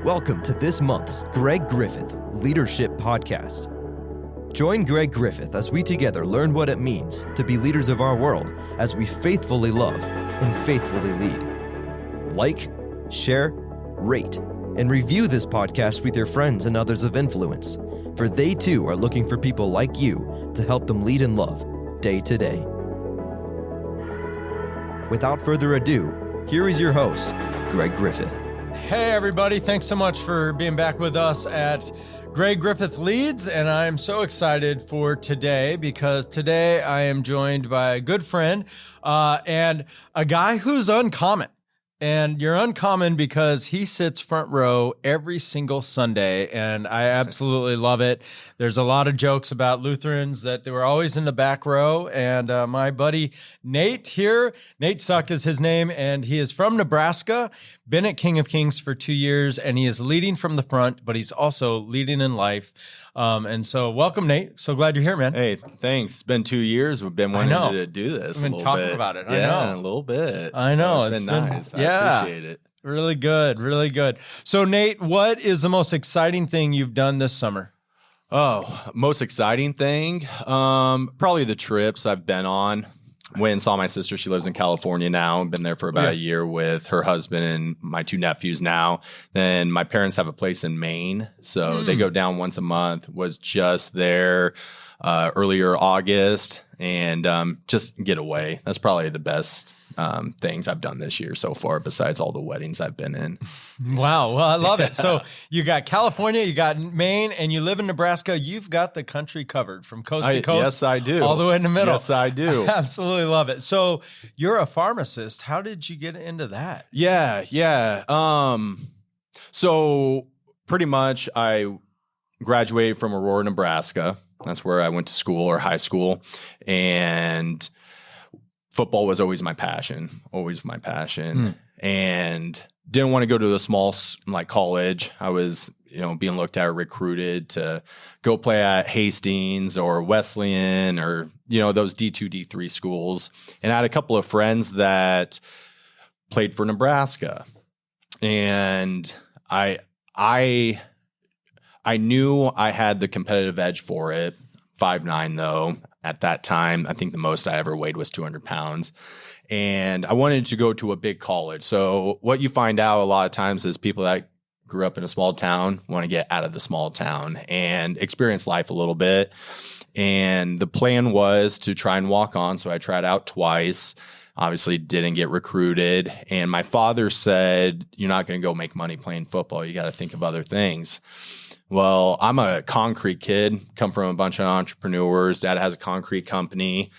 Welcome to this month's Greg Griffith Leadership Podcast. Join Greg Griffith as we together learn what it means to be leaders of our world as we faithfully love and faithfully lead. Like, share, rate, and review this podcast with your friends and others of influence, for they too are looking for people like you to help them lead in love day to day. Without further ado, here is your host, Greg Griffith. Hey everybody, thanks so much for being back with us at Greg Griffith Leads, and I'm so excited for today because today I am joined by a good friend and a guy who's uncommon. And you're uncommon because he sits front row every single Sunday, and I absolutely love it. There's a lot of jokes about Lutherans that they were always in the back row, and my buddy Nate here, Nate Suck is his name, and he is from Nebraska, been at King of Kings for 2 years, and he is leading from the front, but he's also leading in life. And so welcome, Nate. So glad you're here, man. Hey, thanks. It's been 2 years. We've been wanting to do this. We've been talking about it. I know. A little bit. I know. So it's been nice. I appreciate it. Really good. Really good. So, Nate, what is the most exciting thing you've done this summer? Oh, most exciting thing? Probably the trips I've been on. Went and saw my sister. She lives in California now. Been there for about a year with her husband and my two nephews now. Then my parents have a place in Maine. So they go down once a month. Was just there earlier August and just get away. That's probably the best things I've done this year so far, besides all the weddings I've been in. Wow. Well, I love it. So you got California, you got Maine, and you live in Nebraska. You've got the country covered from coast to coast. Yes, I do. All the way in the middle. Yes, I do. I absolutely love it. So you're a pharmacist. How did you get into that? Yeah. So pretty much I graduated from Aurora, Nebraska. That's where I went to school or high school. And football was always my passion, and didn't want to go to a small college. I was, being looked at or recruited to go play at Hastings or Wesleyan or, those D2, D3 schools. And I had a couple of friends that played for Nebraska, and I knew I had the competitive edge for it. 5'9" though. At that time, I think the most I ever weighed was 200 pounds. And I wanted to go to a big college. So what you find out a lot of times is people that grew up in a small town want to get out of the small town and experience life a little bit. And the plan was to try and walk on. So I tried out twice. Obviously didn't get recruited. And my father said, "You're not going to go make money playing football. You got to think of other things." Well, I'm a concrete kid, come from a bunch of entrepreneurs. Dad has a concrete company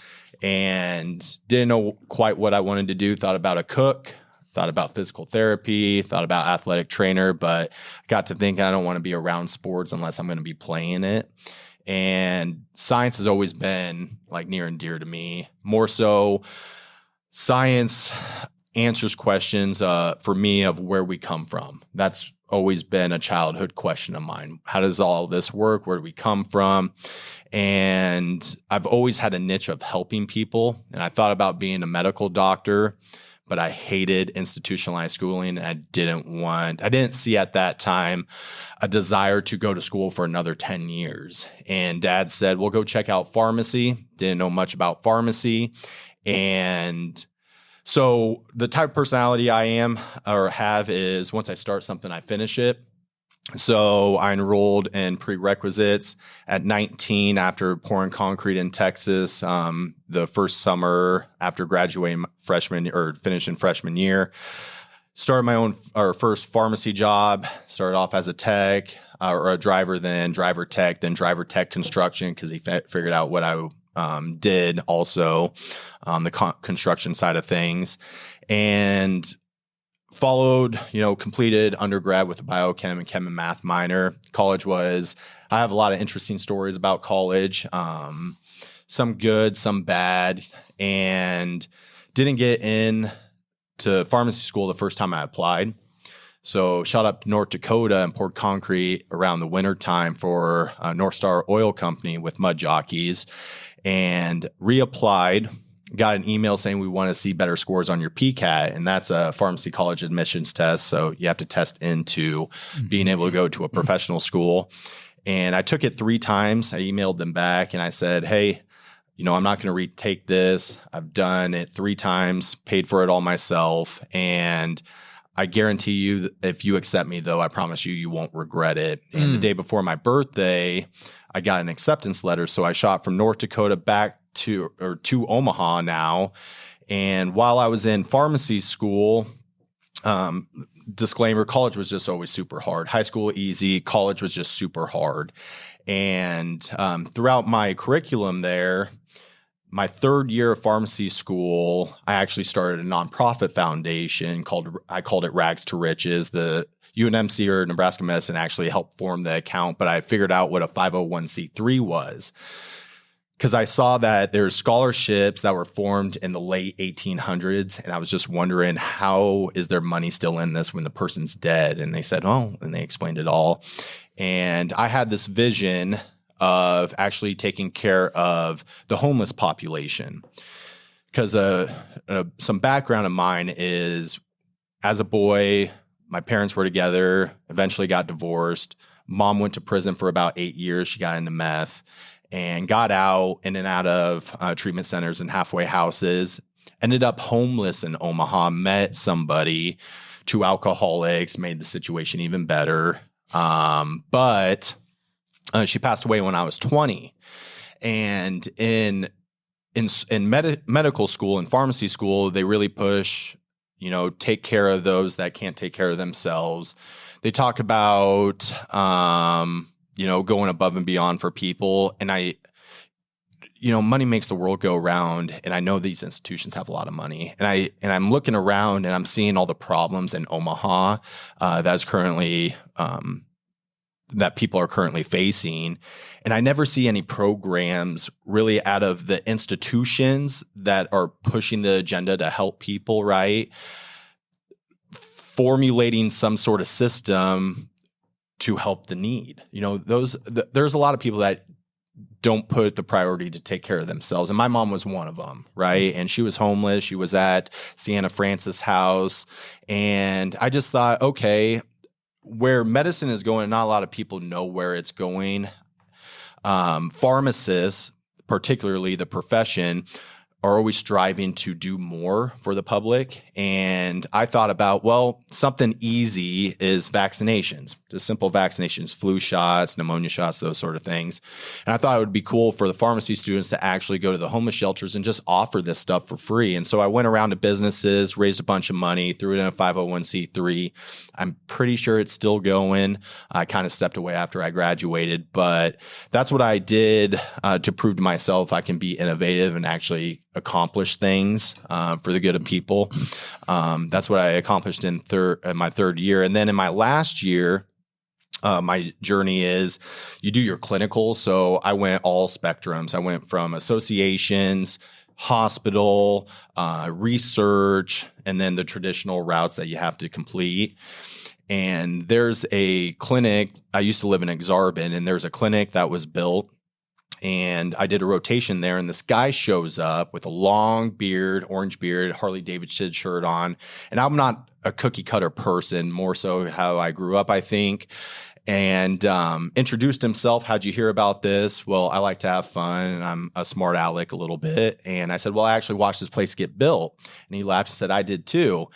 and didn't know quite what I wanted to do. Thought about a cook, thought about physical therapy, thought about athletic trainer, but got to thinking I don't want to be around sports unless I'm going to be playing it. And science has always been near and dear to me. More so, science answers questions for me of where we come from. That's always been a childhood question of mine. How does all this work? Where do we come from? And I've always had a niche of helping people. And I thought about being a medical doctor, but I hated institutionalized schooling. I didn't see at that time a desire to go to school for another 10 years. And Dad said, "Well, go check out pharmacy." Didn't know much about pharmacy. And so the type of personality I am or have is once I start something, I finish it. So I enrolled in prerequisites at 19 after pouring concrete in Texas the first summer after graduating finishing freshman year. Started my own first pharmacy job. Started off as a tech or a driver, then driver tech construction because he figured out what I did also on the construction side of things, and followed, completed undergrad with a biochem and chem and math minor. I have a lot of interesting stories about college, some good, some bad, and didn't get in to pharmacy school the first time I applied. So shot up to North Dakota and poured concrete around the winter time for North Star Oil Company with mud jockeys, and reapplied got an email saying we want to see better scores on your PCAT, and that's a pharmacy college admissions test. So you have to test into being able to go to a professional school. And I took it 3 times. I emailed them back and I said, hey, I'm not going to retake this. I've done it 3 times, paid for it all myself. And I guarantee you, if you accept me, though, I promise you, you won't regret it. And the day before my birthday, I got an acceptance letter. So I shot from North Dakota back to Omaha now. And while I was in pharmacy school, disclaimer, college was just always super hard. High school, easy. College was just super hard. And throughout my curriculum there, my 3rd year of pharmacy school, I actually started a nonprofit foundation I called it Rags to Riches. The UNMC or Nebraska Medicine actually helped form the account, but I figured out what a 501c3 was. Because I saw that there's scholarships that were formed in the late 1800s, and I was just wondering, how is there money still in this when the person's dead? And they said, oh, and they explained it all. And I had this vision of actually taking care of the homeless population. Because some background of mine is, as a boy, my parents were together, eventually got divorced. Mom went to prison for about 8 years. She got into meth and got out in and out of treatment centers and halfway houses. Ended up homeless in Omaha, met somebody, 2 alcoholics, made the situation even better. But she passed away when I was 20. And in medical school and pharmacy school, they really push, take care of those that can't take care of themselves. They talk about, going above and beyond for people. And money makes the world go round. And I know these institutions have a lot of money. And I'm looking around and I'm seeing all the problems in Omaha that's currently that people are currently facing. And I never see any programs really out of the institutions that are pushing the agenda to help people, right? Formulating some sort of system to help the need. There's a lot of people that don't put the priority to take care of themselves. And my mom was one of them, right? And she was homeless. She was at Sienna Francis House. And I just thought, okay, where medicine is going, not a lot of people know where it's going. Pharmacists, particularly the profession, are always striving to do more for the public. And I thought about, something easy is vaccinations, just simple vaccinations, flu shots, pneumonia shots, those sort of things. And I thought it would be cool for the pharmacy students to actually go to the homeless shelters and just offer this stuff for free. And so I went around to businesses, raised a bunch of money, threw it in a 501c3. I'm pretty sure it's still going. I kind of stepped away after I graduated, but that's what I did to prove to myself I can be innovative and actually accomplish things for the good of people. That's what I accomplished in my 3rd year. And then in my last year, my journey is you do your clinical. So I went all spectrums. I went from associations, hospital, research, and then the traditional routes that you have to complete. And there's a clinic. I used to live in Exarban, and there's a clinic that was built. And I did a rotation there, and this guy shows up with a long beard, orange beard, Harley Davidson shirt on. And I'm not a cookie cutter person, more so how I grew up, I think. And introduced himself. How'd you hear about this? Well, I like to have fun, and I'm a smart aleck a little bit. And I said, well, I actually watched this place get built. And he laughed and said, I did too.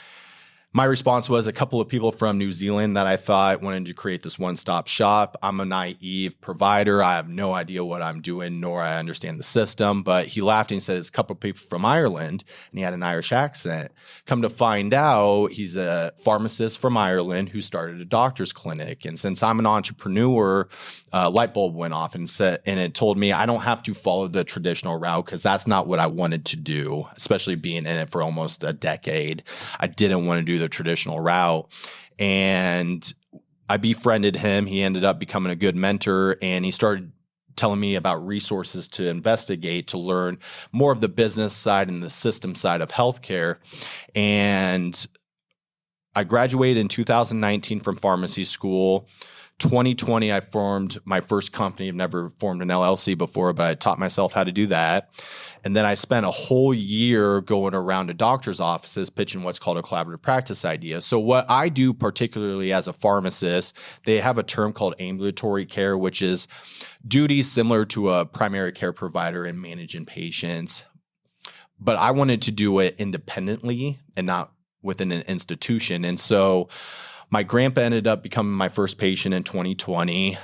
My response was a couple of people from New Zealand that I thought wanted to create this one-stop shop. I'm a naive provider. I have no idea what I'm doing, nor I understand the system. But he laughed and said, it's a couple of people from Ireland, and he had an Irish accent. Come to find out, he's a pharmacist from Ireland who started a doctor's clinic. And since I'm an entrepreneur, a light bulb went off and it told me I don't have to follow the traditional route because that's not what I wanted to do, especially being in it for almost a decade. I didn't want to do the traditional route. And I befriended him. He ended up becoming a good mentor, and he started telling me about resources to investigate, to learn more of the business side and the system side of healthcare. And I graduated in 2019 from pharmacy school, 2020, I formed my first company. I've never formed an LLC before, but I taught myself how to do that. And then I spent a whole year going around to doctors' offices pitching what's called a collaborative practice idea. So what I do, particularly as a pharmacist, they have a term called ambulatory care, which is duties similar to a primary care provider in managing patients. But I wanted to do it independently and not within an institution. And so my grandpa ended up becoming my first patient in 2020.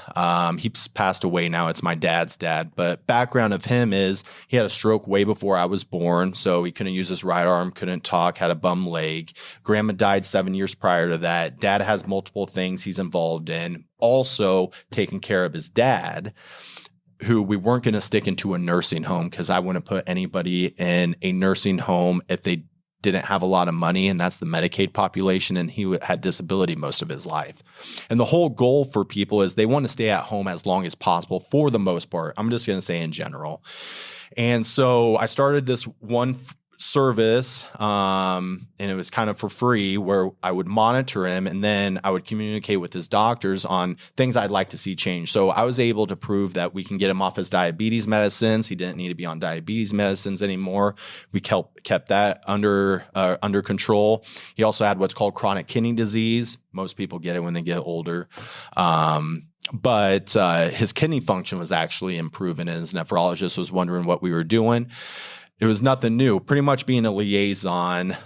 He's passed away now. It's my dad's dad. But background of him is he had a stroke way before I was born. So he couldn't use his right arm, couldn't talk, had a bum leg. Grandma died 7 years prior to that. Dad has multiple things he's involved in. Also taking care of his dad, who we weren't going to stick into a nursing home because I wouldn't put anybody in a nursing home if they didn't have a lot of money, and that's the Medicaid population, and he had disability most of his life. And the whole goal for people is they want to stay at home as long as possible for the most part. I'm just going to say in general. And so I started this one service, and it was kind of for free, where I would monitor him and then I would communicate with his doctors on things I'd like to see change. So I was able to prove that we can get him off his diabetes medicines. He didn't need to be on diabetes medicines anymore. We kept that under control. He also had what's called chronic kidney disease. Most people get it when they get older. But his kidney function was actually improving, and his nephrologist was wondering what we were doing. It was nothing new, pretty much being a liaison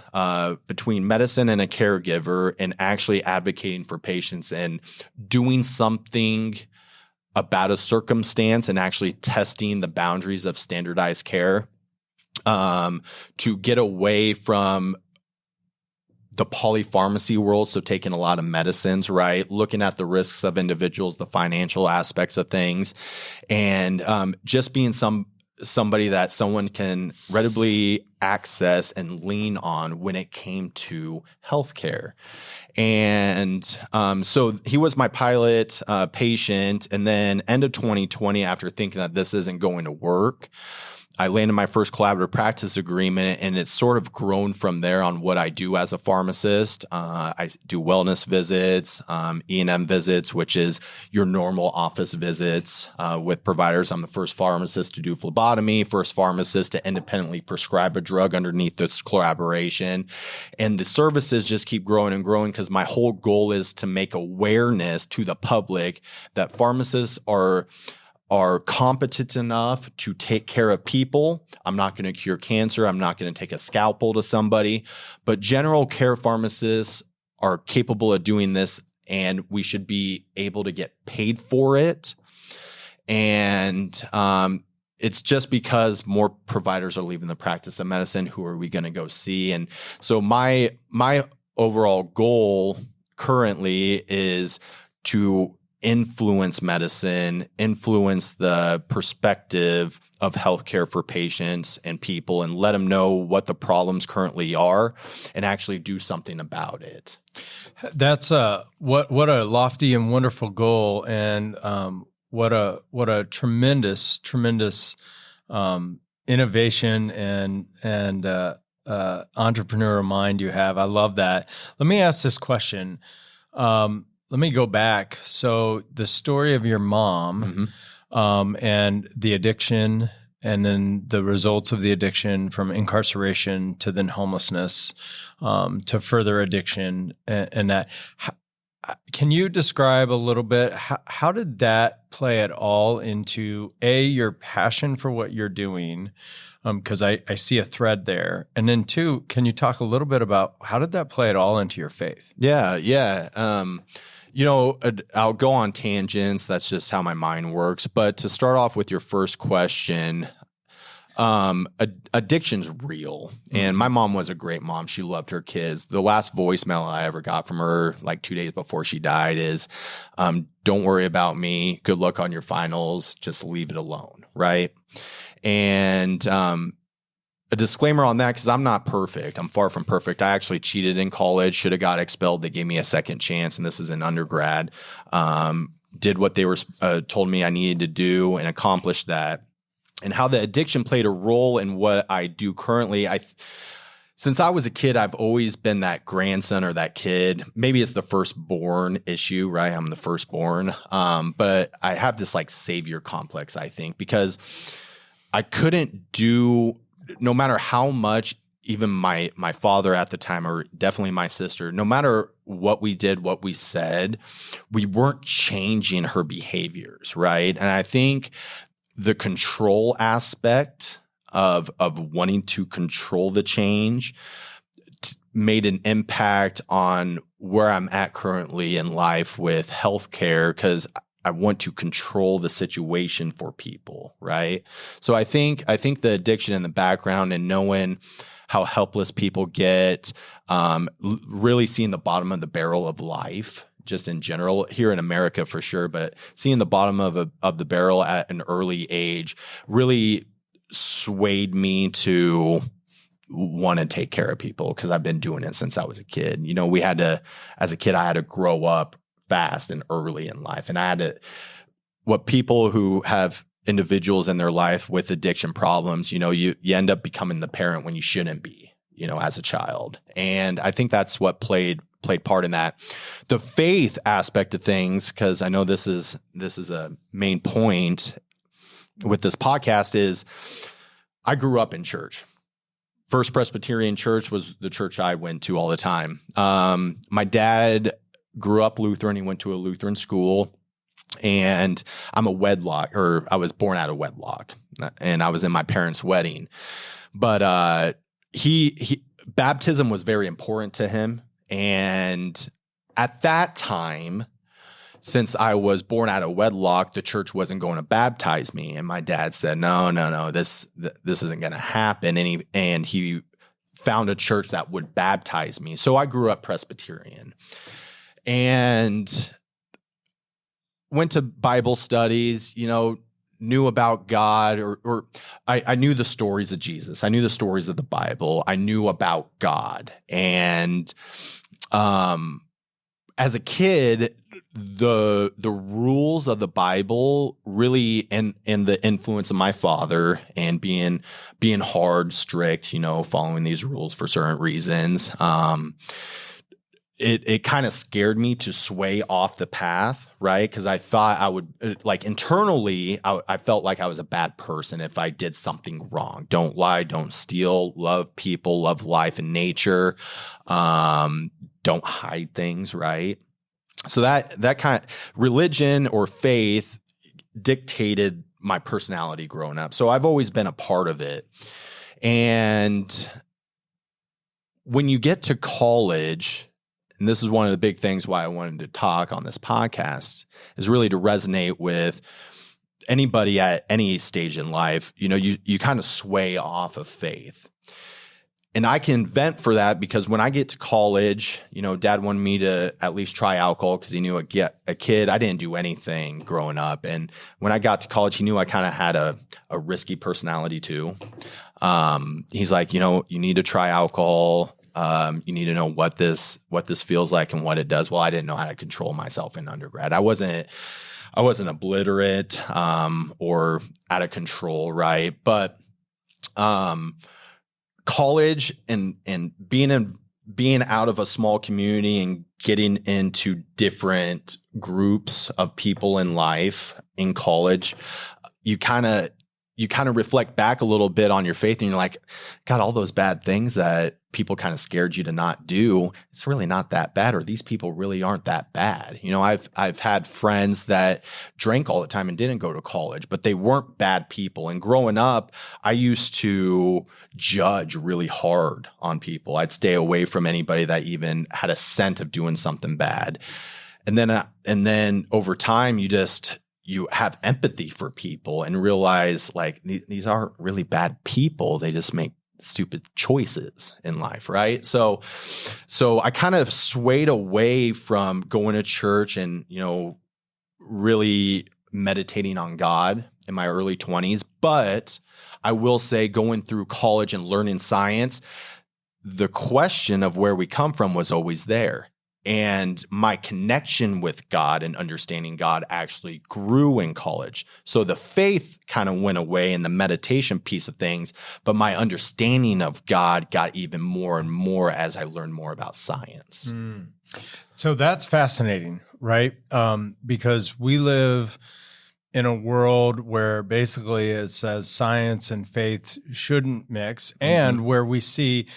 between medicine and a caregiver and actually advocating for patients and doing something about a circumstance and actually testing the boundaries of standardized care to get away from the polypharmacy world. So taking a lot of medicines, right? Looking at the risks of individuals, the financial aspects of things, and just being somebody that someone can readily access and lean on when it came to healthcare. And so he was my pilot patient. And then end of 2020, after thinking that this isn't going to work, I landed my first collaborative practice agreement, and it's sort of grown from there on what I do as a pharmacist. I do wellness visits, E&M visits, which is your normal office visits with providers. I'm the first pharmacist to do phlebotomy, first pharmacist to independently prescribe a drug underneath this collaboration. And the services just keep growing and growing because my whole goal is to make awareness to the public that pharmacists are competent enough to take care of people. I'm not going to cure cancer. I'm not going to take a scalpel to somebody, but general care pharmacists are capable of doing this, and we should be able to get paid for it. And it's just because more providers are leaving the practice of medicine. Who are we going to go see? And so my overall goal currently is to influence medicine, influence the perspective of healthcare for patients and people, and let them know what the problems currently are and actually do something about it. That's what a lofty and wonderful goal, and what a tremendous innovation and entrepreneurial mind you have. I love that. Let me ask this question. Let me go back. So the story of your mom, and the addiction, and then the results of the addiction from incarceration to then homelessness, to further addiction, and that. Can you describe a little bit, how did that play at all into your passion for what you're doing? Because I see a thread there. And then two, can you talk a little bit about how did that play at all into your faith? Yeah. I'll go on tangents. That's just how my mind works. But to start off with your first question, addiction's real. And my mom was a great mom. She loved her kids. The last voicemail I ever got from her, like 2 days before she died, is, don't worry about me. Good luck on your finals. Just leave it alone. Right. And, a disclaimer on that, because I'm not perfect. I'm far from perfect. I actually cheated in college, should have got expelled. They gave me a second chance, and this is in undergrad. Did what they were told me I needed to do and accomplished that. And how the addiction played a role in what I do currently, Since I was a kid, I've always been that grandson or that kid. Maybe it's the firstborn issue, right? I'm the firstborn. But I have this like savior complex, I think, because I couldn't do, no matter how much, even my father at the time, or definitely my sister, no matter what we did, what we said, we weren't changing her behaviors, right? And I think the control aspect of wanting to control the change made an impact on where I'm at currently in life with healthcare, because I want to control the situation for people, right? So I think the addiction in the background and knowing how helpless people get, really seeing the bottom of the barrel of life, just in general here in America for sure, but seeing the bottom of the barrel at an early age really swayed me to want to take care of people, because I've been doing it since I was a kid. You know, as a kid, I had to grow up fast and early in life. And what people who have individuals in their life with addiction problems, you know, you end up becoming the parent when you shouldn't be, you know, as a child. And I think that's what played part in that. The faith aspect of things, because I know this is a main point with this podcast, is I grew up in church. First Presbyterian Church was the church I went to all the time. My dad grew up Lutheran. He went to a Lutheran school, and I was born out of wedlock, and I was in my parents' wedding. But baptism was very important to him. And at that time, since I was born out of wedlock, the church wasn't going to baptize me. And my dad said, no, this isn't going to happen. And he found a church that would baptize me. So I grew up Presbyterian and went to Bible studies, you know, knew about God, or I knew the stories of Jesus. I knew the stories of the Bible. I knew about God. And as a kid, the rules of the Bible really, and the influence of my father and being hard, strict, you know, following these rules for certain reasons, it kind of scared me to sway off the path, right? Because I thought I would, like, internally, I felt like I was a bad person if I did something wrong. Don't lie, don't steal, love people, love life and nature, don't hide things, right? So that kind of religion or faith dictated my personality growing up. So I've always been a part of it. And when you get to college, and this is one of the big things why I wanted to talk on this podcast, is really to resonate with anybody at any stage in life. You know, you kind of sway off of faith. And I can vent for that because when I get to college, you know, Dad wanted me to at least try alcohol because he knew a kid. I didn't do anything growing up. And when I got to college, he knew I kind of had a risky personality too. He's like, you know, you need to try alcohol. You need to know what this feels like and what it does. Well, I didn't know how to control myself in undergrad. I wasn't obliterate or out of control, right? But college and being out of a small community and getting into different groups of people in life in college, you kind of reflect back a little bit on your faith and you're like, God, all those bad things that people kind of scared you to not do, it's really not that bad, or these people really aren't that bad. You know, I've had friends that drank all the time and didn't go to college, but they weren't bad people. And growing up, I used to judge really hard on people. I'd stay away from anybody that even had a scent of doing something bad. And then over time, you have empathy for people and realize like these aren't really bad people. They just make stupid choices in life, right? So I kind of swayed away from going to church and, you know, really meditating on God in my early 20s. But I will say going through college and learning science, the question of where we come from was always there. And my connection with God and understanding God actually grew in college. So the faith kind of went away in the meditation piece of things, but my understanding of God got even more and more as I learned more about science. So that's fascinating, right? Because we live in a world where basically it says science and faith shouldn't mix, and where we see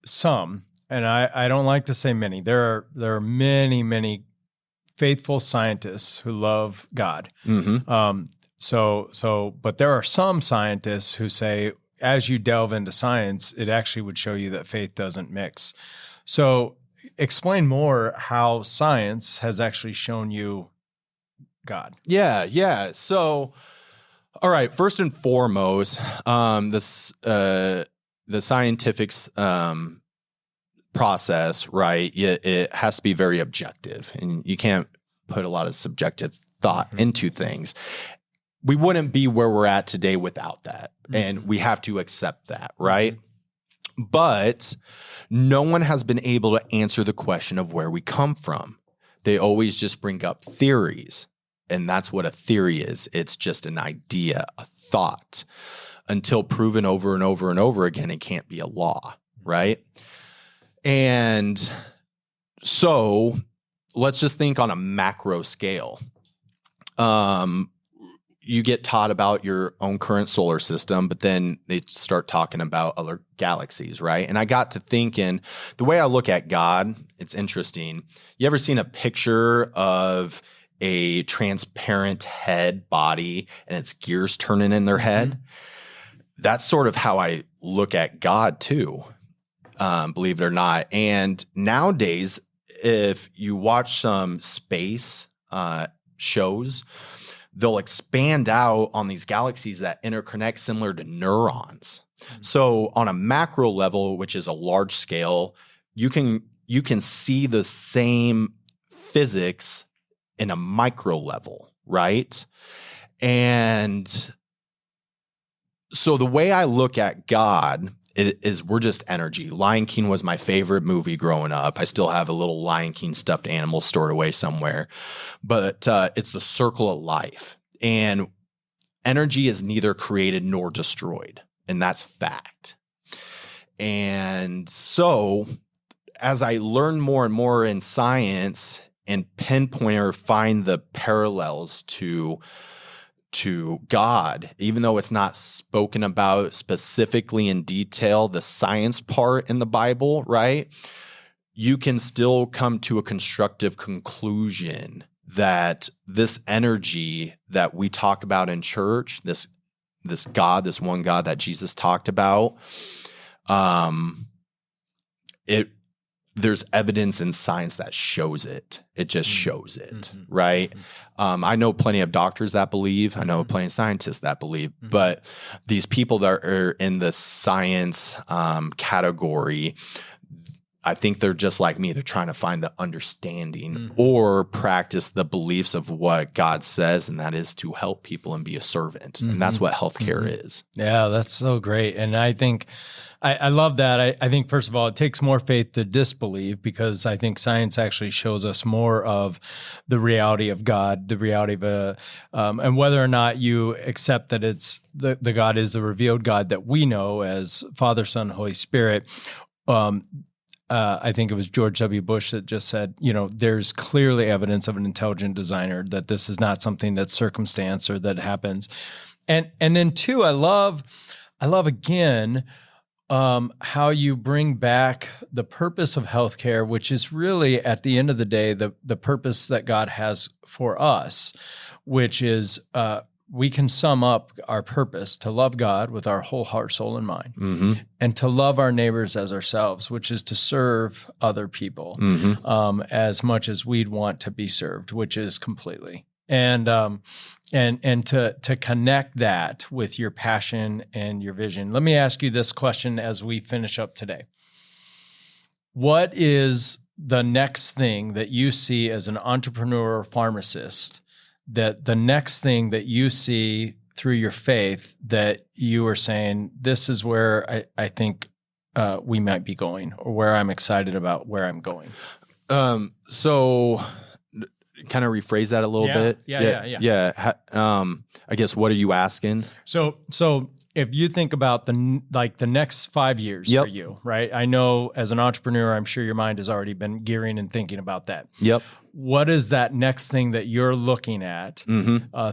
some, and I don't like to say many, there are many faithful scientists who love God. But there are some scientists who say, as you delve into science, it actually would show you that faith doesn't mix. So explain more how science has actually shown you God. Yeah. So, all right, first and foremost, the scientific process, right? It has to be very objective, and you can't put a lot of subjective thought into things. We wouldn't be where we're at today without that, and we have to accept that, right? But no one has been able to answer the question of where we come from. They always just bring up theories, and that's what a theory is. It's just an idea, a thought. Until proven over and over and over again, it can't be a law, right? And so let's just think on a macro scale. You get taught about your own current solar system, but then they start talking about other galaxies, right? And I got to thinking, the way I look at God, it's interesting. You ever seen a picture of a transparent head body and its gears turning in their head? That's sort of how I look at God too, believe it or not. And nowadays, if you watch some space shows, they'll expand out on these galaxies that interconnect similar to neurons. So on a macro level, which is a large scale, you can see the same physics in a micro level, right? And so the way I look at God is we're just energy. Lion King was my favorite movie growing up. I still have a little Lion King stuffed animal stored away somewhere. But it's the circle of life. And energy is neither created nor destroyed. And that's fact. And so as I learn more and more in science and pinpoint or find the parallels to God, even though it's not spoken about specifically in detail, the science part in the Bible, right? You can still come to a constructive conclusion that this energy that we talk about in church, this God, this one God that Jesus talked about, there's evidence in science that shows it. It just shows it, right? I know plenty of doctors that believe. I know plenty of scientists that believe. But these people that are in the science category, I think they're just like me. They're trying to find the understanding or practice the beliefs of what God says, and that is to help people and be a servant. And that's what healthcare is. Yeah, that's so great. And I think I love that. I think, first of all, it takes more faith to disbelieve, because I think science actually shows us more of the reality of God, the reality of and whether or not you accept that it's the God is the revealed God that we know as Father, Son, Holy Spirit. I think it was George W. Bush that just said, there's clearly evidence of an intelligent designer, that this is not something that's circumstance or that happens. And then two, I love again, how you bring back the purpose of healthcare, which is really at the end of the day, the purpose that God has for us, which is, we can sum up our purpose to love God with our whole heart, soul, and mind, and to love our neighbors as ourselves, which is to serve other people as much as we'd want to be served, which is completely. And to connect that with your passion and your vision. Let me ask you this question as we finish up today. What is the next thing that you see as an entrepreneur or pharmacist, that the next thing that you see through your faith that you are saying, this is where I think we might be going, or where I'm excited about where I'm going? So kind of rephrase that a little bit. Yeah. I guess, what are you asking? So if you think about the next 5 years for you, right? I know as an entrepreneur, I'm sure your mind has already been gearing and thinking about that. Yep. What is that next thing that you're looking at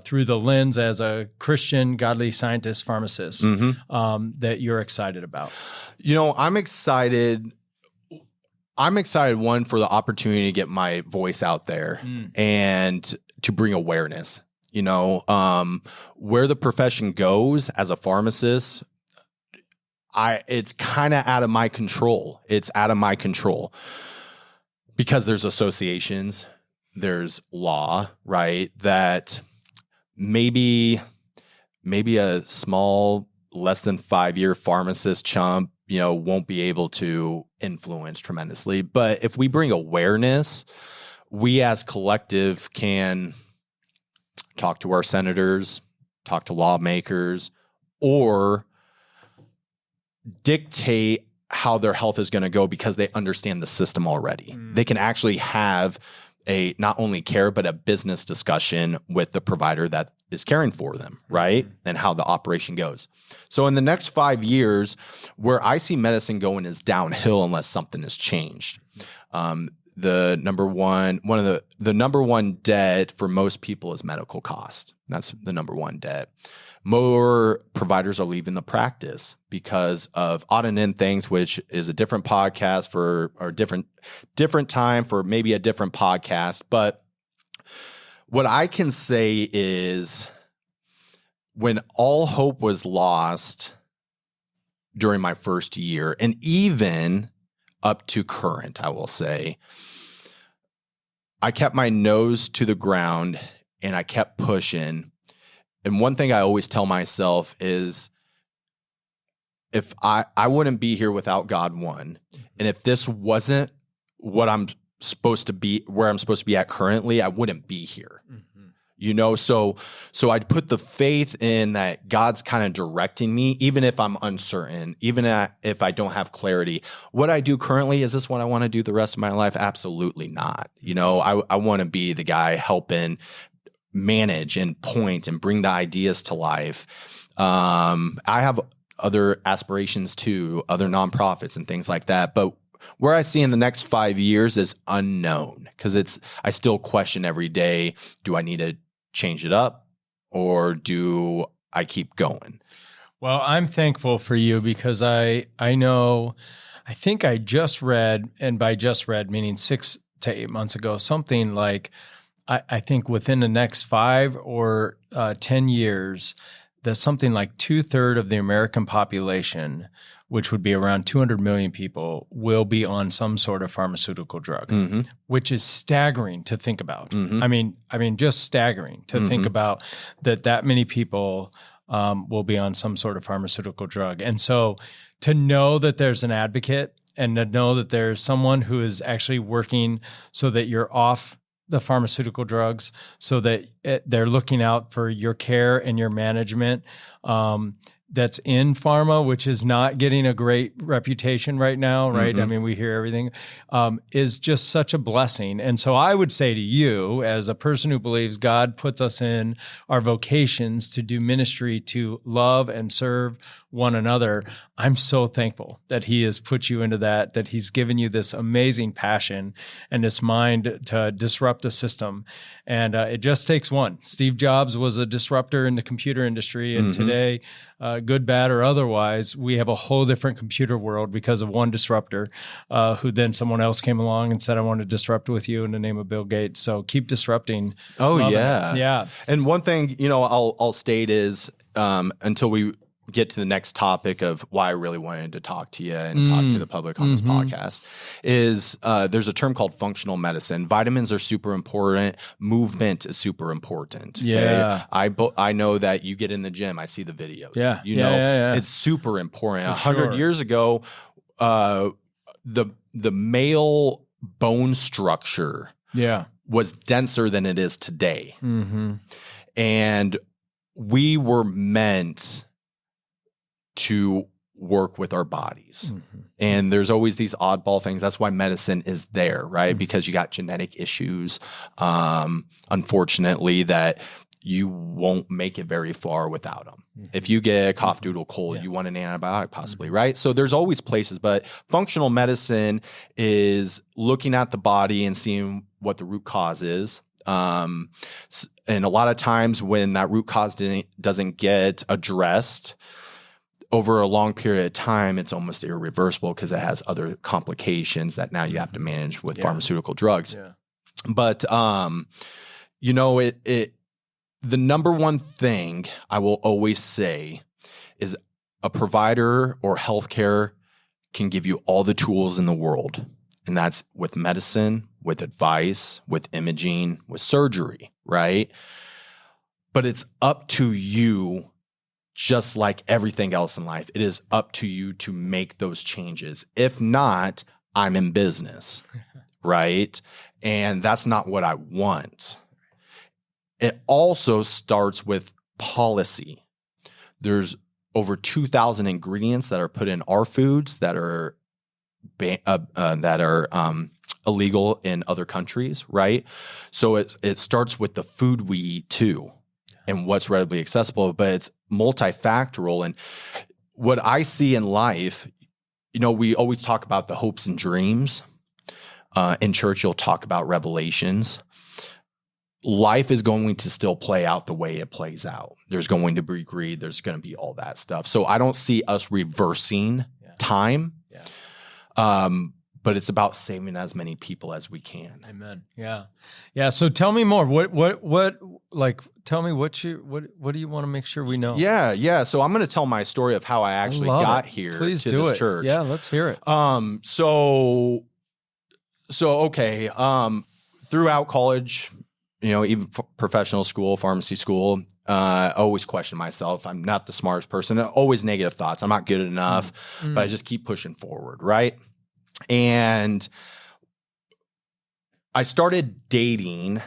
through the lens as a Christian, godly scientist, pharmacist that you're excited about? I'm excited. One, for the opportunity to get my voice out there and to bring awareness. Where the profession goes as a pharmacist, it's kind of out of my control. It's out of my control because there's associations, there's law, right? That maybe a small, less than 5-year pharmacist chump, won't be able to influence tremendously. But if we bring awareness, we as collective can talk to our senators, talk to lawmakers, or dictate how their health is going to go because they understand the system already. They can actually have a not only care, but a business discussion with the provider that is caring for them, right? And how the operation goes. So in the next 5 years, where I see medicine going is downhill unless something has changed. The number one debt for most people is medical cost. That's the number one debt. More providers are leaving the practice because of odd and end things, which is a different podcast or different time for maybe a different podcast. But what I can say is when all hope was lost during my first year, and even up to current, I will say, I kept my nose to the ground and I kept pushing. And one thing I always tell myself is if I wouldn't be here without God, one. And if this wasn't what I'm supposed to be, where I'm supposed to be at currently, I wouldn't be here. So I'd put the faith in that God's kind of directing me, even if I'm uncertain, even if I don't have clarity. What I do currently, is this what I want to do the rest of my life? Absolutely not. I want to be the guy helping manage and point and bring the ideas to life. I have other aspirations too, other nonprofits and things like that. But where I see in the next 5 years is unknown, because I still question every day, do I need to change it up or do I keep going? Well, I'm thankful for you because I think I just read, and by just read, meaning 6 to 8 months ago, something like, I think within the next 5 or 10 years, that something like 2/3 of the American population, which would be around 200 million people, will be on some sort of pharmaceutical drug, which is staggering to think about. I mean, just staggering to think about that many people will be on some sort of pharmaceutical drug. And so to know that there's an advocate and to know that there's someone who is actually working so that you're off the pharmaceutical drugs, so that they're looking out for your care and your management, that's in pharma, which is not getting a great reputation right now, right? I mean, we hear everything, is just such a blessing. And so I would say to you, as a person who believes God puts us in our vocations to do ministry, to love and serve one another, I'm so thankful that he has put you into that he's given you this amazing passion and this mind to disrupt a system. And it just takes one. Steve Jobs was a disruptor in the computer industry. And today, good, bad, or otherwise, we have a whole different computer world because of one disruptor, who then someone else came along and said, I want to disrupt with you in the name of Bill Gates. So keep disrupting. Oh, yeah. Yeah. And one thing, I'll state is, until we get to the next topic of why I really wanted to talk to you and talk to the public on this podcast, is there's a term called functional medicine. Vitamins are super important. Movement is super important. Okay? Yeah. I know that you get in the gym. I see the videos. Yeah. It's super important. 100 years ago, the male bone structure was denser than it is today. And we were meant to work with our bodies. And there's always these oddball things. That's why medicine is there, right? Because you got genetic issues, unfortunately, that you won't make it very far without them. If you get a cough, doodle, cold, you want an antibiotic possibly, right? So there's always places, but functional medicine is looking at the body and seeing what the root cause is. And a lot of times when that root cause doesn't get addressed over a long period of time, it's almost irreversible because it has other complications that now you have to manage with pharmaceutical drugs. But, you know, the number one thing I will always say is a provider or healthcare can give you all the tools in the world. And that's with medicine, with advice, with imaging, with surgery, right? But it's up to you, just like everything else in life. It is up to you to make those changes. If not, I'm in business, right? And that's not what I want. It also starts with policy. There's over 2,000 ingredients that are put in our foods that are illegal in other countries, right? So it starts with the food we eat too, and what's readily accessible, but it's multifactorial. And what I see in life, you know, we always talk about the hopes and dreams. In church, you'll talk about revelations. Life is going to still play out the way it plays out. There's going to be greed. There's going to be all that stuff. So I don't see us reversing time. But it's about saving as many people as we can. Amen. Yeah. Yeah. So tell me more. Tell me what do you want to make sure we know? Yeah. So I'm going to tell my story of how I actually got here to this church. Yeah, let's hear it. Okay. Throughout college, you know, even professional school, pharmacy school, I always question myself. I'm not the smartest person. Always negative thoughts. I'm not good enough, but I just keep pushing forward, right? And I started dating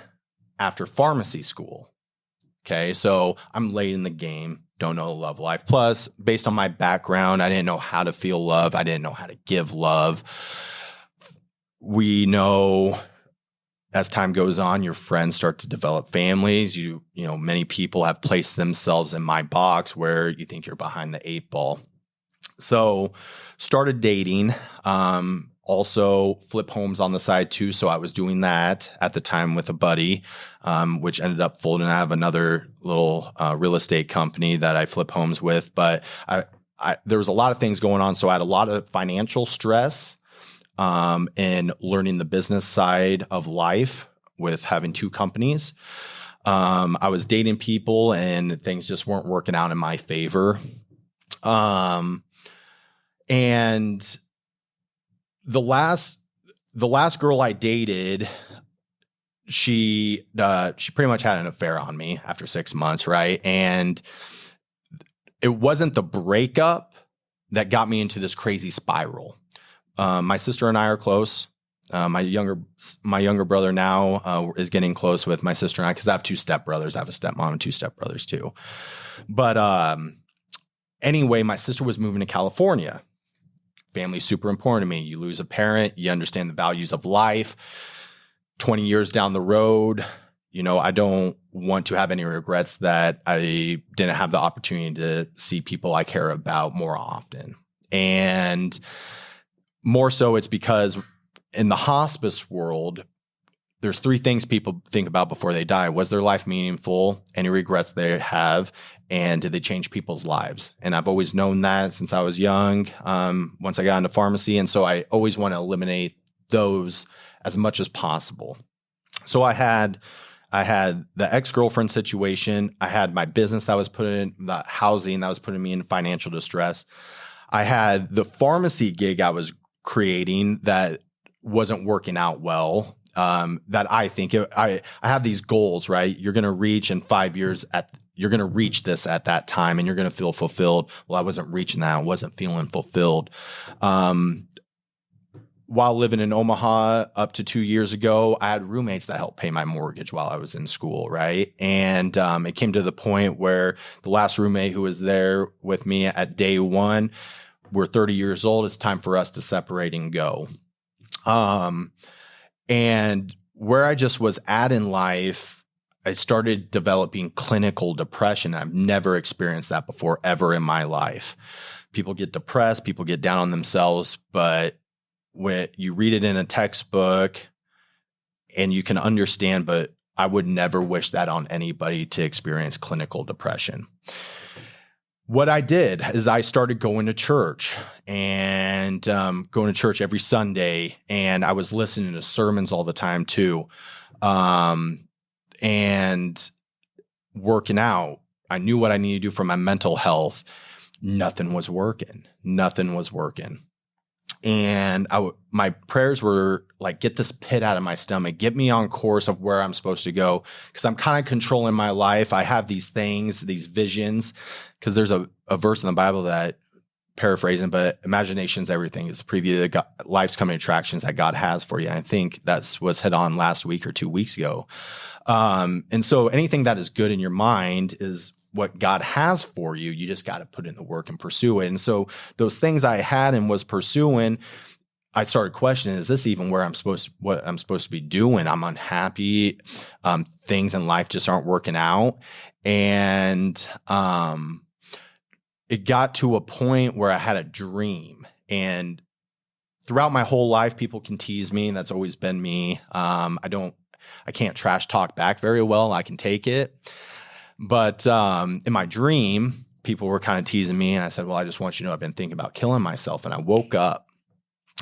after pharmacy school. Okay, so I'm late in the game, don't know love life. Plus, based on my background, I didn't know how to feel love. I didn't know how to give love. We know as time goes on, your friends start to develop families. You know, many people have placed themselves in my box where you think you're behind the 8 ball. So started dating, also flip homes on the side too. So I was doing that at the time with a buddy, which ended up folding. I have another little real estate company that I flip homes with, but there was a lot of things going on. So I had a lot of financial stress in learning the business side of life with having 2 companies. I was dating people and things just weren't working out in my favor. And the last girl I dated, she pretty much had an affair on me after 6 months, right? And it wasn't the breakup that got me into this crazy spiral. My sister and I are close. My younger brother now is getting close with my sister and I because I have 2 stepbrothers. I have a stepmom and 2 stepbrothers too. But anyway, my sister was moving to California. Family's super important to me. You lose a parent, you understand the values of life. 20 years down the road, you know, I don't want to have any regrets that I didn't have the opportunity to see people I care about more often. And more so it's because in the hospice world, there's 3 things people think about before they die. Was their life meaningful? Any regrets they have? And did they change people's lives? And I've always known that since I was young, once I got into pharmacy. And so I always want to eliminate those as much as possible. So I had the ex-girlfriend situation. I had my business that was putting the housing that was putting me in financial distress. I had the pharmacy gig I was creating that wasn't working out well. That I think I have these goals, right? You're going to reach in 5 years you're going to reach this at that time and you're going to feel fulfilled. Well, I wasn't reaching that. I wasn't feeling fulfilled. While living in Omaha up to 2 years ago, I had roommates that helped pay my mortgage while I was in school, right? And it came to the point where the last roommate who was there with me at day 1, we're 30 years old. It's time for us to separate and go. And where I just was at in life, I started developing clinical depression. I've never experienced that before, ever in my life. People get depressed, people get down on themselves, but when you read it in a textbook and you can understand, but I would never wish that on anybody to experience clinical depression. What I did is I started going to church and going to church every Sunday, and I was listening to sermons all the time too, and working out. I knew what I needed to do for my mental health. Nothing was working. And my prayers were like, get this pit out of my stomach, get me on course of where I'm supposed to go. Cause I'm kind of controlling my life. I have these things, these visions, cause there's a verse in the Bible that, paraphrasing, but imagination's everything. Is the preview of life's coming attractions that God has for you. I think that's what's hit on last week or 2 weeks ago. And so anything that is good in your mind is what God has for you. You just got to put in the work and pursue it. And so those things I had and was pursuing, I started questioning, is this even where what I'm supposed to be doing? I'm unhappy. Things in life just aren't working out. And it got to a point where I had a dream. And throughout my whole life, people can tease me, and that's always been me. I can't trash talk back very well. I can take it. But in my dream, people were kind of teasing me, and I said, well, I just want you to know I've been thinking about killing myself. And I woke up,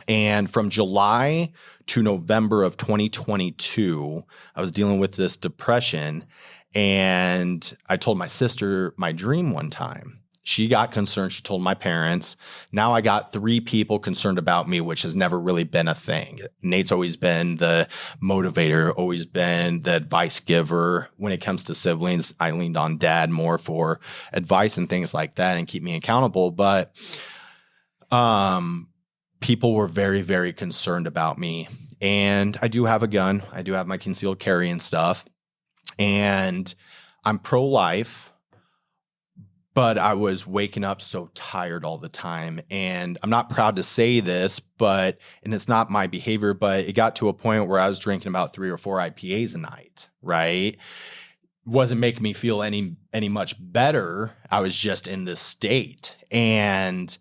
and from July to November of 2022, I was dealing with this depression, and I told my sister my dream one time. She got concerned. She told my parents. Now I got 3 people concerned about me, which has never really been a thing. Nate's always been the motivator, always been the advice giver. When it comes to siblings, I leaned on Dad more for advice and things like that and keep me accountable. But people were very, very concerned about me. And I do have a gun. I do have my concealed carry and stuff. And I'm pro-life. But I was waking up so tired all the time. And I'm not proud to say this, and it's not my behavior, but it got to a point where I was drinking about 3 or 4 IPAs a night, right? Wasn't making me feel any much better. I was just in this state. And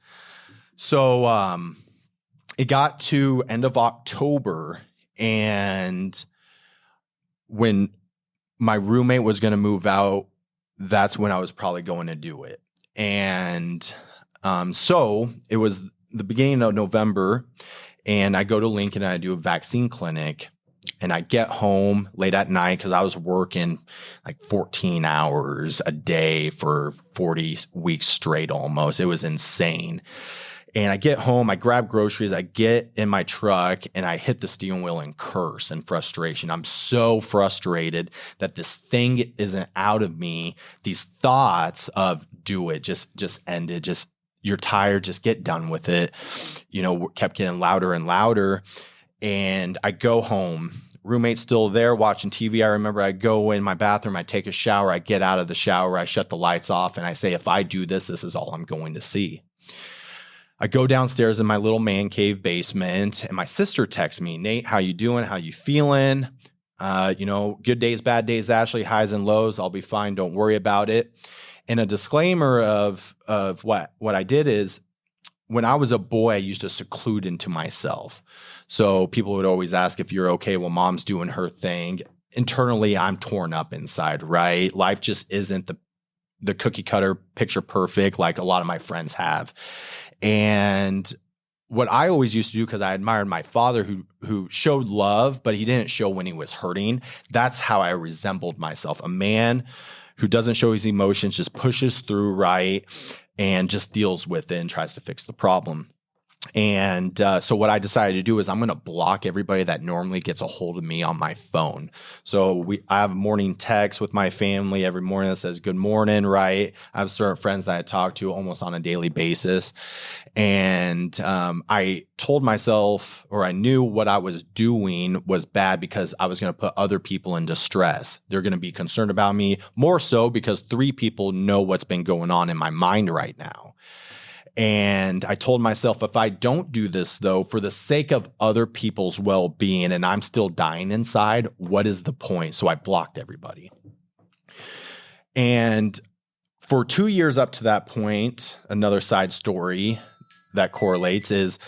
so it got to end of October, and when my roommate was going to move out, that's when I was probably going to do it. And so it was the beginning of November, and I go to Lincoln and I do a vaccine clinic, and I get home late at night because I was working like 14 hours a day for 40 weeks straight almost. It was insane. And I get home, I grab groceries, I get in my truck, and I hit the steering wheel and curse in frustration. I'm so frustrated that this thing isn't out of me. These thoughts of do it, just end it, just you're tired, just get done with it, kept getting louder and louder. And I go home. Roommate's still there watching TV. I remember I go in my bathroom, I take a shower, I get out of the shower, I shut the lights off, and I say, if I do this, this is all I'm going to see. I go downstairs in my little man cave basement, and my sister texts me, Nate, how you doing? How you feeling? Good days, bad days, Ashley, highs and lows. I'll be fine. Don't worry about it. And a disclaimer of what I did is, when I was a boy, I used to seclude into myself. So people would always ask if you're okay while mom's doing her thing. Internally, I'm torn up inside, right? Life just isn't the cookie cutter picture perfect like a lot of my friends have. And what I always used to do, because I admired my father who showed love, but he didn't show when he was hurting. That's how I resembled myself. A man who doesn't show his emotions, just pushes through, right, and just deals with it and tries to fix the problem. And so what I decided to do is I'm going to block everybody that normally gets a hold of me on my phone. So I have a morning text with my family every morning that says good morning, right? I have certain friends that I talk to almost on a daily basis. And I told myself, or I knew what I was doing was bad because I was going to put other people in distress. They're going to be concerned about me more so because 3 people know what's been going on in my mind right now. And I told myself, if I don't do this, though, for the sake of other people's well-being and I'm still dying inside, what is the point? So I blocked everybody. And for 2 years up to that point, another side story that correlates is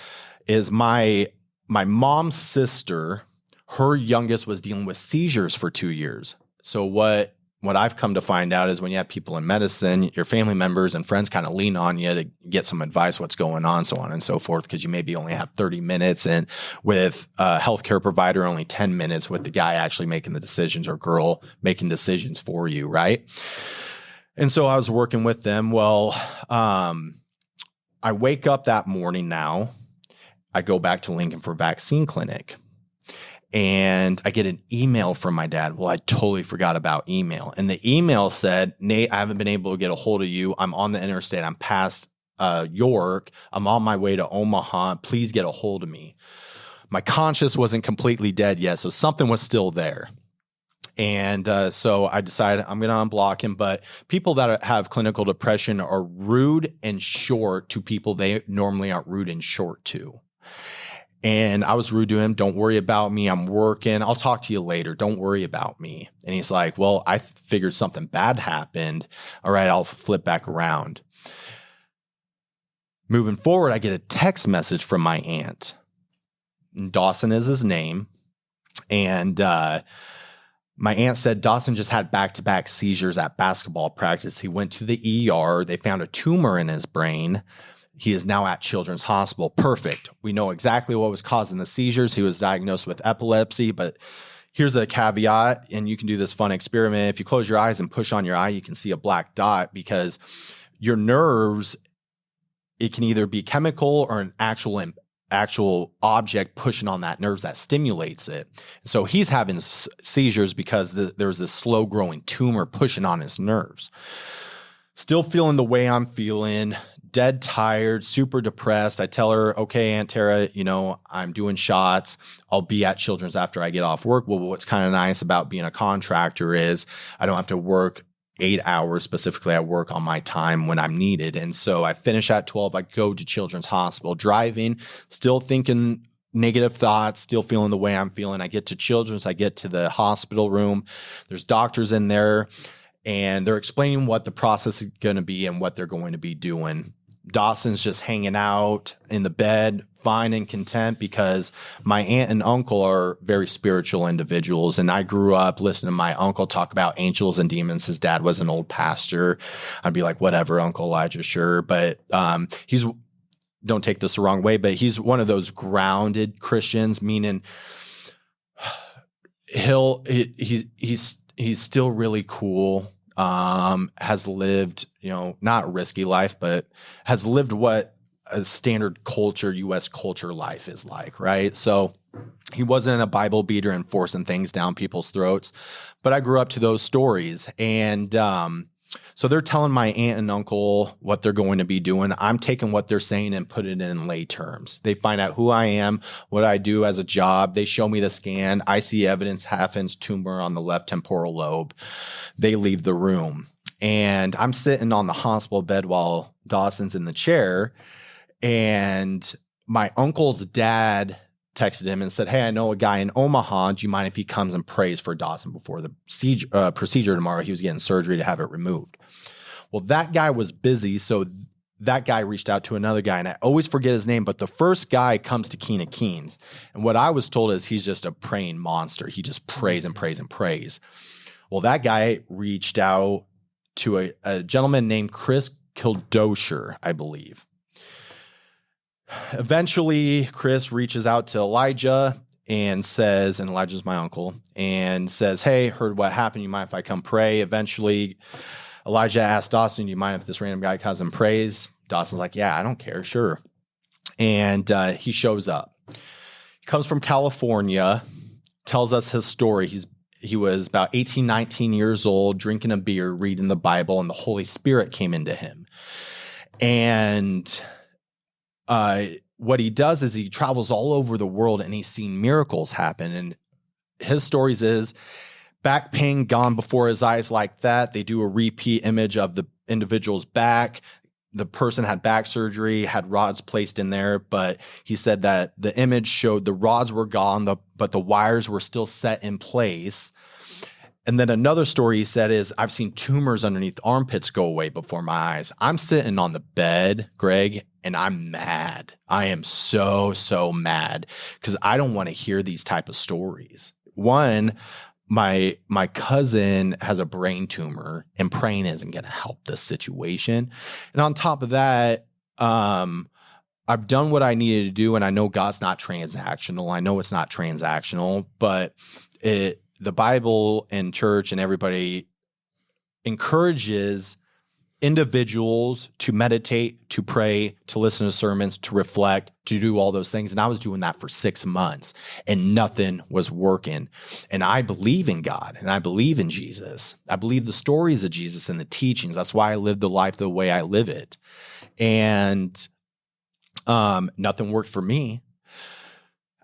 my mom's sister, her youngest was dealing with seizures for 2 years. So what I've come to find out is when you have people in medicine, your family members and friends kind of lean on you to get some advice, what's going on, so on and so forth, because you maybe only have 30 minutes and with a healthcare provider, only 10 minutes with the guy actually making the decisions or girl making decisions for you, right? And so I was working with them. Well, I wake up that morning now. I go back to Lincoln for vaccine clinic. And I get an email from my dad. Well, I totally forgot about email. And the email said, Nate, I haven't been able to get a hold of you. I'm on the interstate. I'm past York. I'm on my way to Omaha. Please get a hold of me. My conscience wasn't completely dead yet, so something was still there. And so I decided I'm going to unblock him. But people that have clinical depression are rude and short to people they normally aren't rude and short to. And I was rude to him. Don't worry about me. I'm working. I'll talk to you later. Don't worry about me. And he's like, well, I figured something bad happened. All right, I'll flip back around. Moving forward, I get a text message from my aunt. Dawson is his name. And my aunt said Dawson just had back-to-back seizures at basketball practice. He went to the ER. They found a tumor in his brain. He is now at Children's Hospital. Perfect. We know exactly what was causing the seizures. He was diagnosed with epilepsy, but here's a caveat, and you can do this fun experiment. If you close your eyes and push on your eye, you can see a black dot because your nerves, it can either be chemical or an actual object pushing on that nerves that stimulates it. So he's having seizures because there's this slow growing tumor pushing on his nerves. Still feeling the way I'm feeling, dead tired, super depressed. I tell her, okay, Aunt Tara, I'm doing shots. I'll be at Children's after I get off work. Well, what's kind of nice about being a contractor is I don't have to work 8 hours specifically. I work on my time when I'm needed. And so I finish at 12. I go to Children's Hospital, driving, still thinking negative thoughts, still feeling the way I'm feeling. I get to Children's. I get to the hospital room. There's doctors in there, and they're explaining what the process is going to be and what they're going to be doing. Dawson's just hanging out in the bed, fine and content, because my aunt and uncle are very spiritual individuals. And I grew up listening to my uncle talk about angels and demons. His dad was an old pastor. I'd be like, whatever, Uncle Elijah, sure. But don't take this the wrong way, but he's one of those grounded Christians, meaning he's still really cool. Has lived, not a risky life, but has lived what a standard culture, U.S. culture life is like, right? So he wasn't a Bible beater and forcing things down people's throats, but I grew up to those stories. And so they're telling my aunt and uncle what they're going to be doing. I'm taking what they're saying and put it in lay terms. They find out who I am, what I do as a job. They show me the scan. I see evidence, half-inch tumor on the left temporal lobe. They leave the room. And I'm sitting on the hospital bed while Dawson's in the chair. And my uncle's dad texted him and said, hey, I know a guy in Omaha. Do you mind if he comes and prays for Dawson before the procedure tomorrow? He was getting surgery to have it removed. Well, that guy was busy, so that guy reached out to another guy, and I always forget his name, but the first guy comes to King of Kings. And what I was told is he's just a praying monster. He just prays and prays and prays. Well, that guy reached out to a gentleman named Chris Kildosher, I believe. Eventually, Chris reaches out to Elijah and says, and Elijah's my uncle, and says, hey, heard what happened. You mind if I come pray? Eventually, Elijah asked Dawson, do you mind if this random guy comes and prays? Dawson's like, yeah, I don't care. Sure. And he shows up. He comes from California, tells us his story. He was about 18, 19 years old, drinking a beer, reading the Bible, and the Holy Spirit came into him. And what he does is he travels all over the world and he's seen miracles happen. And his stories is back pain gone before his eyes like that. They do a repeat image of the individual's back. the person had back surgery, had rods placed in there, but he said that the image showed the rods were gone, but the wires were still set in place. And then another story he said is, I've seen tumors underneath armpits go away before my eyes. I'm sitting on the bed, Greg, and I'm mad. I am so mad because I don't want to hear these type of stories. One, my cousin has a brain tumor, and praying isn't going to help this situation. And on top of that, I've done what I needed to do, and I know God's not transactional. I know it's not transactional, but the Bible and church and everybody encourages individuals to meditate, to pray, to listen to sermons, to reflect, to do all those things. And I was doing that for 6 months and nothing was working. And I believe in God and I believe in Jesus. I believe the stories of Jesus and the teachings. That's why I live the life the way I live it. And nothing worked for me.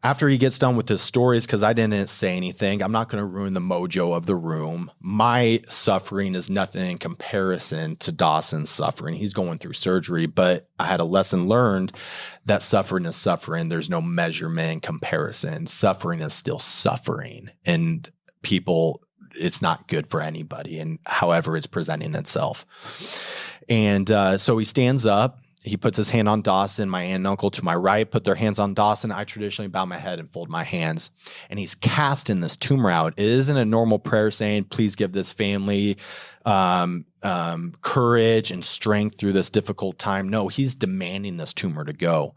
After he gets done with his stories, because I didn't say anything, I'm not going to ruin the mojo of the room. My suffering is nothing in comparison to Dawson's suffering. He's going through surgery, but I had a lesson learned that suffering is suffering. There's no measurement in comparison. Suffering is still suffering. And people, it's not good for anybody, and however it's presenting itself. And so he stands up. He puts his hand on Dawson. My aunt and uncle to my right put their hands on Dawson. I traditionally bow my head and fold my hands. And he's casting this tumor out. It isn't a normal prayer saying, please give this family courage and strength through this difficult time. No, he's demanding this tumor to go.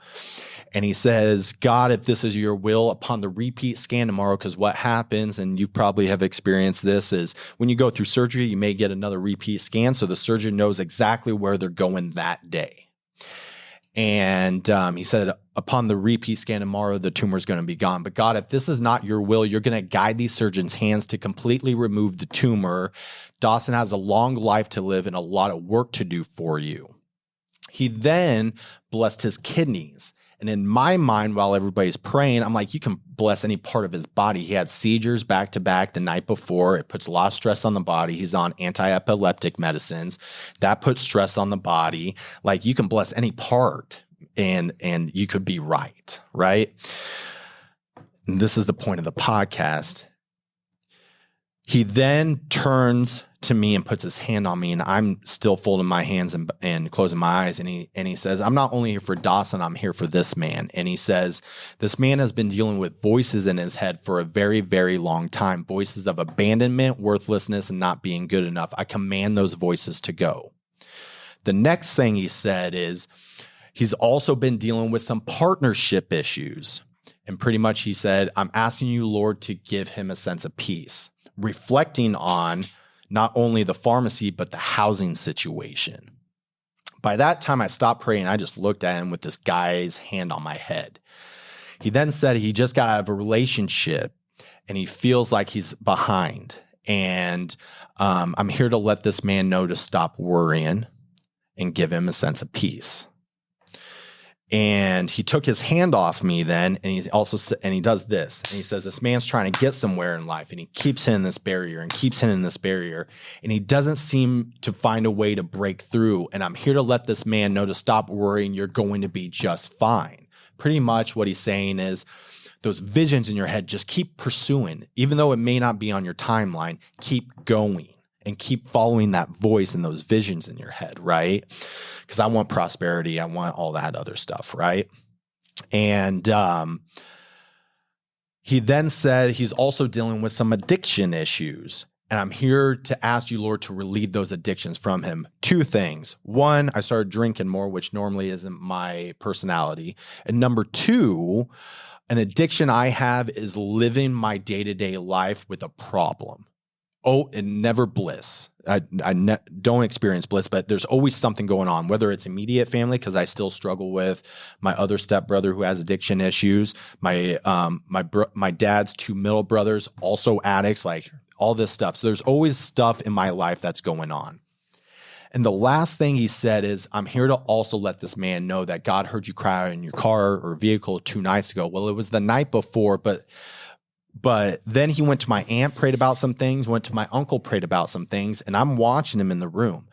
And he says, God, if this is your will, upon the repeat scan tomorrow, because what happens, and you probably have experienced this, is when you go through surgery, you may get another repeat scan. So the surgeon knows exactly where they're going that day. And he said, upon the repeat scan tomorrow, the tumor is going to be gone. But God, if this is not your will, you're going to guide these surgeons' hands to completely remove the tumor. Dawson has a long life to live and a lot of work to do for you. He then blessed his kidneys. And in my mind, while everybody's praying, I'm like, you can bless any part of his body. He had seizures back to back the night before. It puts a lot of stress on the body. He's on anti-epileptic medicines. That puts stress on the body. Like, you can bless any part and you could be right? And this is the point of the podcast. He then turns to me and puts his hand on me, and I'm still folding my hands and closing my eyes. And he says, I'm not only here for Dawson, I'm here for this man. And he says, this man has been dealing with voices in his head for a very, very long time. Voices of abandonment, worthlessness, and not being good enough. I command those voices to go. The next thing he said is, he's also been dealing with some partnership issues. And pretty much he said, I'm asking you, Lord, to give him a sense of peace, reflecting on not only the pharmacy, but the housing situation. By that time, I stopped praying. I just looked at him with this guy's hand on my head. He then said he just got out of a relationship and he feels like he's behind. And I'm here to let this man know to stop worrying and give him a sense of peace. And he took his hand off me then, and he does this. And he says, this man's trying to get somewhere in life, and he keeps hitting this barrier and keeps hitting this barrier, and he doesn't seem to find a way to break through. And I'm here to let this man know to stop worrying. You're going to be just fine. Pretty much what he's saying is, those visions in your head, just keep pursuing. Even though it may not be on your timeline, keep going. And keep following that voice and those visions in your head, right? Because I want prosperity. I want all that other stuff, right? And he then said he's also dealing with some addiction issues. And I'm here to ask you, Lord, to relieve those addictions from him. 2 things. 1, I started drinking more, which normally isn't my personality. And number 2, an addiction I have is living my day-to-day life with a problem. Oh, and never bliss. I don't experience bliss, but there's always something going on, whether it's immediate family, because I still struggle with my other stepbrother who has addiction issues. My dad's 2 middle brothers, also addicts, like all this stuff. So there's always stuff in my life that's going on. And the last thing he said is, I'm here to also let this man know that God heard you cry in your car or vehicle 2 nights ago. Well, it was the night before, but then he went to my aunt, prayed about some things, went to my uncle, prayed about some things, and I'm watching him in the room.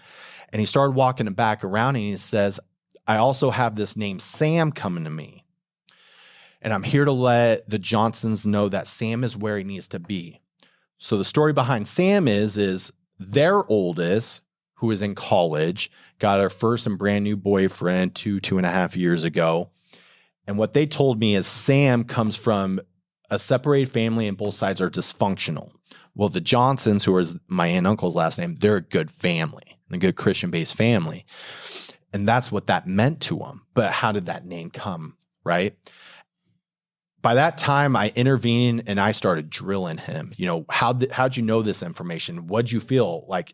And he started walking it back around and he says, I also have this name Sam coming to me. And I'm here to let the Johnsons know that Sam is where he needs to be. So the story behind Sam is their oldest, who is in college, got her first and brand new boyfriend 2.5 years ago. And what they told me is Sam comes from a separated family and both sides are dysfunctional. Well, the Johnsons, who is my aunt and uncle's last name, they're a good family, a good Christian-based family. And that's what that meant to them. But how did that name come, right? By that time, I intervened and I started drilling him. You know, how'd you know this information? What'd you feel? Like,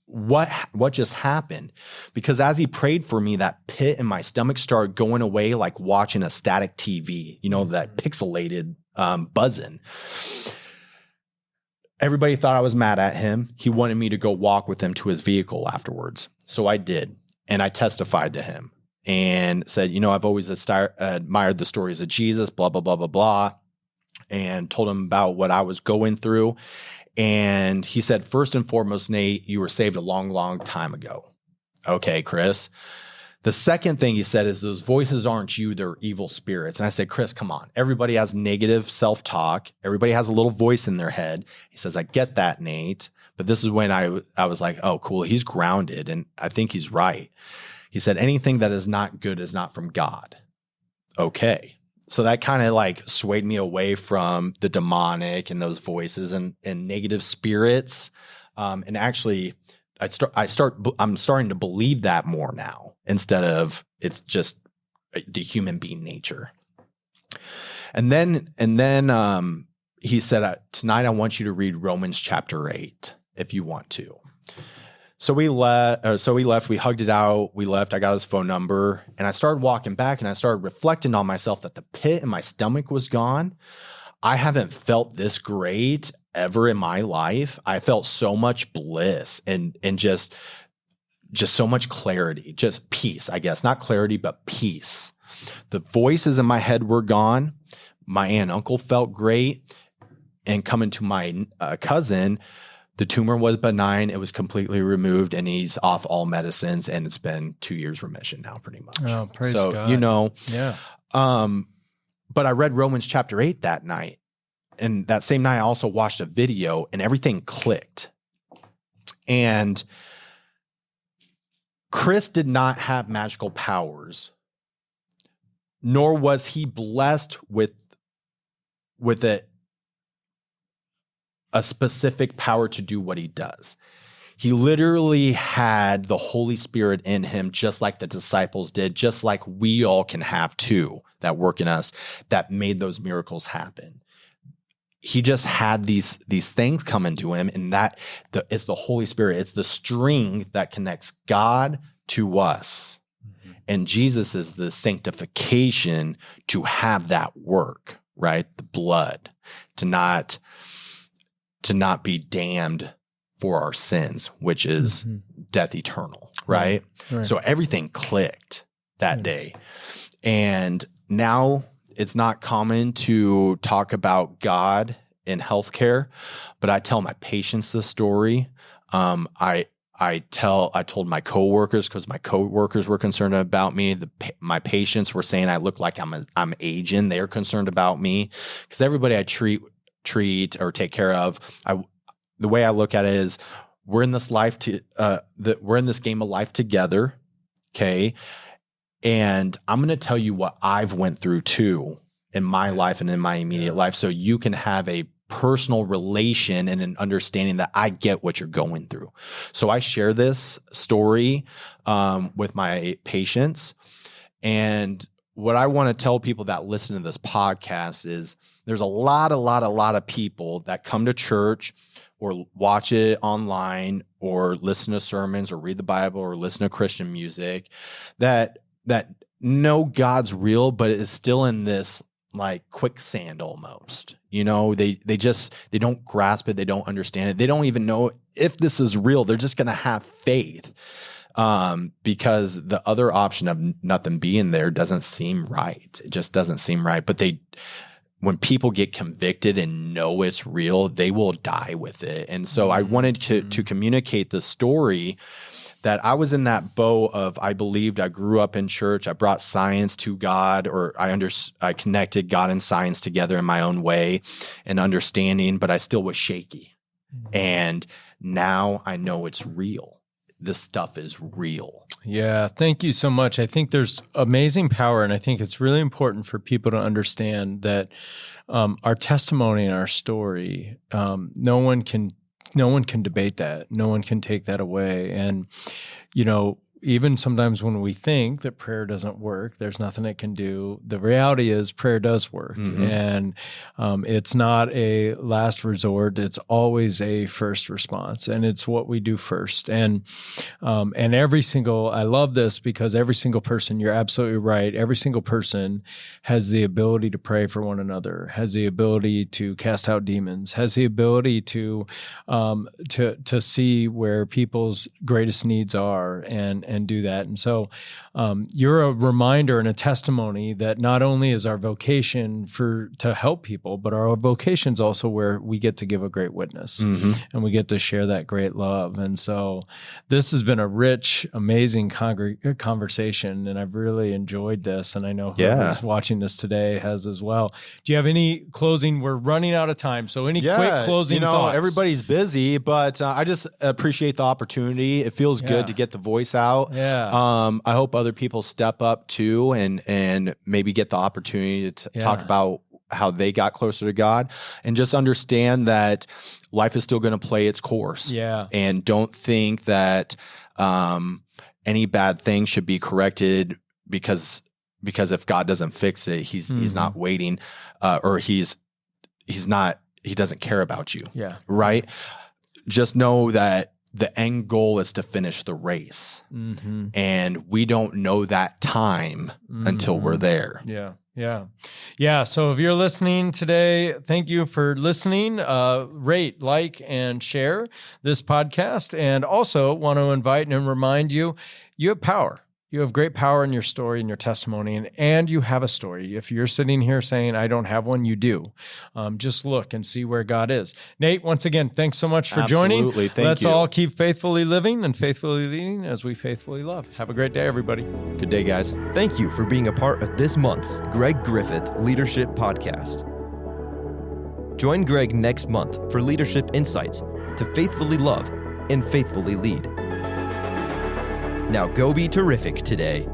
what just happened? Because as he prayed for me, that pit in my stomach started going away like watching a static TV, you know, that pixelated buzzing. Everybody thought I was mad at him. He wanted me to go walk with him to his vehicle afterwards. So I did. And I testified to him. And said, you know, I've always admired the stories of Jesus, blah, blah, blah, blah, blah, and told him about what I was going through. And he said, first and foremost, Nate, you were saved a long, long time ago. Okay, Chris. The second thing he said is those voices aren't you, they're evil spirits. And I said, Chris, come on. Everybody has negative self-talk. Everybody has a little voice in their head. He says, I get that, Nate. But this is when I was like, oh, cool. He's grounded. And I think he's right. He said, anything that is not good is not from God. Okay. So that kind of like swayed me away from the demonic and those voices and negative spirits. And actually I'm starting to believe that more now instead of it's just the human being nature. And then he said, tonight I want you to read Romans chapter 8 if you want to. So we left, we hugged it out, we left, I got his phone number, and I started walking back and I started reflecting on myself that the pit in my stomach was gone. I haven't felt this great ever in my life. I felt so much bliss and just so much clarity, just peace, I guess, not clarity, but peace. The voices in my head were gone. My aunt and uncle felt great. And coming to my cousin, the tumor was benign. It was completely removed and he's off all medicines and it's been 2 years remission now pretty much. Oh, praise God. You know, yeah. But I read Romans chapter 8 that night. And that same night I also watched a video and everything clicked. And Chris did not have magical powers, nor was he blessed with a specific power to do what he does. He literally had the Holy Spirit in him, just like the disciples did, just like we all can have too, that work in us, that made those miracles happen. He just had these things coming to him, and it's the Holy Spirit. It's the string that connects God to us. Mm-hmm. And Jesus is the sanctification to have that work, right? The blood, to not be damned for our sins, which is death eternal, right? Right? So everything clicked that day. And now it's not common to talk about God in healthcare, but I tell my patients this story. I told my coworkers, because my coworkers were concerned about me. My patients were saying I look like I'm aging. They're concerned about me because everybody I treat or take care of. The way I look at it is we're in this we're in this game of life together. Okay. And I'm going to tell you what I've went through too in my life and in my immediate life. So you can have a personal relation and an understanding that I get what you're going through. So I share this story with my patients. And what I want to tell people that listen to this podcast is there's a lot of people that come to church or watch it online or listen to sermons or read the Bible or listen to Christian music that know God's real, but it is still in this like quicksand almost. You know, they don't grasp it. They don't understand it. They don't even know if this is real. They're just going to have faith. Because the other option of nothing being there doesn't seem right. It just doesn't seem right. But when people get convicted and know it's real, they will die with it. And so I wanted to communicate the story that I was in that boat of I believed, I grew up in church, I brought science to God, or I connected God and science together in my own way and understanding, but I still was shaky. And now I know it's real. This stuff is real. Yeah, thank you so much. I think there's amazing power, and I think it's really important for people to understand that our testimony and our story, no one can debate that. No one can take that away. And, even sometimes when we think that prayer doesn't work, there's nothing it can do. The reality is prayer does work. And it's not a last resort. It's always a first response. And it's what we do first. And I love this because every single person, you're absolutely right. Every single person has the ability to pray for one another, has the ability to cast out demons, has the ability to see where people's greatest needs are and do that. And so you're a reminder and a testimony that not only is our vocation to help people, but our vocation is also where we get to give a great witness and we get to share that great love. And so this has been a rich, amazing conversation, and I've really enjoyed this. And I know whoever's watching this today has as well. Do you have any closing? We're running out of time. So any quick closing thoughts? Everybody's busy, but I just appreciate the opportunity. It feels good to get the voice out. Yeah. I hope other people step up too and maybe get the opportunity to talk about how they got closer to God, and just understand that life is still going to play its course. Yeah. And don't think that any bad thing should be corrected because if God doesn't fix it, he's not waiting, or he doesn't care about you. Yeah. Right. Just know that the end goal is to finish the race. And we don't know that time until we're there. Yeah. So if you're listening today, thank you for listening. Rate, like, and share this podcast. And also want to invite and remind you, you have power. You have great power in your story and your testimony, and you have a story. If you're sitting here saying, I don't have one, you do. Just look and see where God is. Nate, once again, thanks so much for joining. Absolutely. Thank you. Let's all keep faithfully living and faithfully leading as we faithfully love. Have a great day, everybody. Good day, guys. Thank you for being a part of this month's Greg Griffith Leadership Podcast. Join Greg next month for leadership insights to faithfully love and faithfully lead. Now go be terrific today.